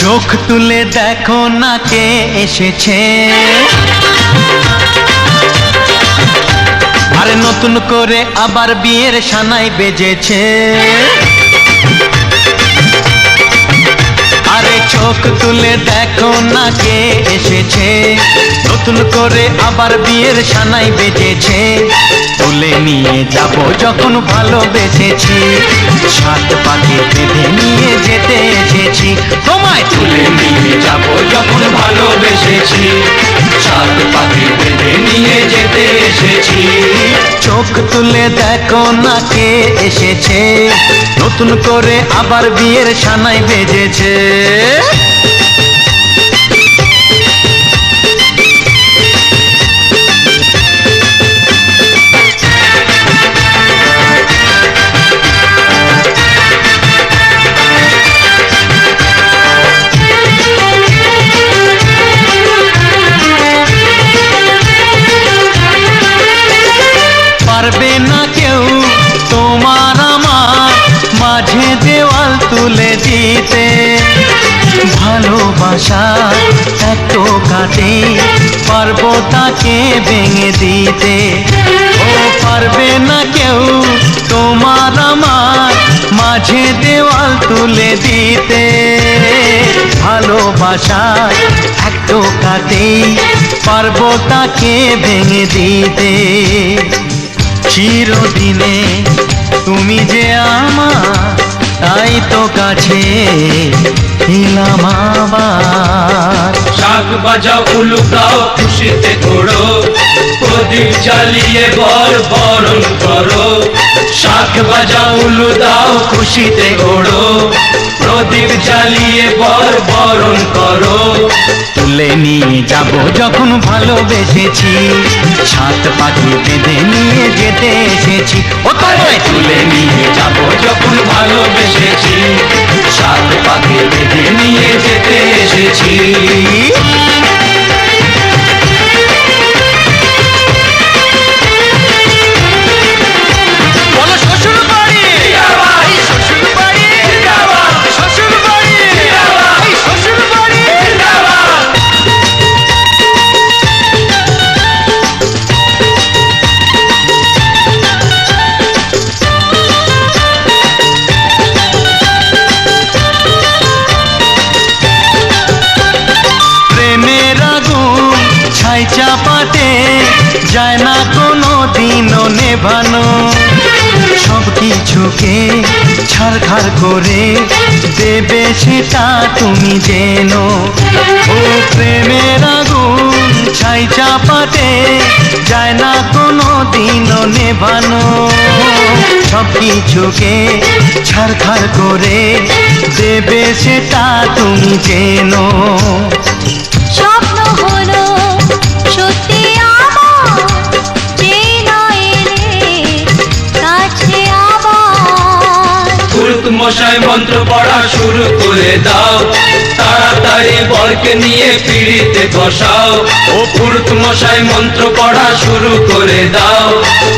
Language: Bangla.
চোখ তুলে দেখো না কে এসেছে, আরে নতুন করে আবার বিয়ের সানাই বেজেছে। আরে চোখ তুলে দেখো না কে এসেছে, নতুন করে আবার বিয়ের সানাই বেজেছে। তুলে নিয়ে যাব যখন ভালোবেসেছি, সাত পাকে বেঁধে নিয়ে যেতে এসেছি। তোমায় তুলে নিয়ে যাব যখন ভালোবেসেছি, সাত পাকে বেঁধে নিয়ে যেতে এসেছি। চোখ তুলে দেখো না কে এসেছে, নতুন করে আবার বিয়ের সানাই বেজেছে। পারবে না কেউ তোমার আমার মাঝে দেওয়াল তুলে দিতে, ভালোবাসা এত কাটে পারবো তাকে ভেঙে দিতে। ও পারবে না কেউ তোমার আমার মাঝে দেওয়াল তুলে দিতে, ভালোবাসা এত কাটে পারবো তাকে ভেঙে দিতে। চিরদিনে তুমি যে আমার, তাই তো কাছে এলাম আবার। শাক বাজাও উলু দাও খুশিতে ঘোড়ো, প্রদীপ জ্বালিয়ে বরণ করো। শাক বাজাও উলু দাও খুশিতে ঘোড়ো, প্রদীপ জ্বালিয়ে বরণ করো। তুলে নিয়ে যাব যখন ভালোবেসেছি, সাত পাখি বেঁধে নিয়ে যেতে এসেছি। ও তোমায় তুলে নিয়ে যাব যখন ভালোবেসেছি, সাত পাখি বেঁধে নিয়ে যেতে এসেছি। চাপাতে যায় না কোনো দিনও নেভানো, সব কিছুকে ছাড়খাড় করে দেবে সেটা তুমি জেনো। ও প্রেমের আগুন ছাই চাপাতে যায় না কোনো দিনও নেভানো, সব কিছুকে ছাড়খাড় করে দেবে সেটা তুমি জেনো। স্বপ্ন হলো সত্যি আমার, যে না এলে কাছে আবার। পুরুত মশাই মন্ত্র পড়া শুরু করে দাও, তাড়াতাড়ি বরকে নিয়ে পিড়িতে বসাও। ও পুরুত মশাই মন্ত্র পড়া শুরু করে দাও।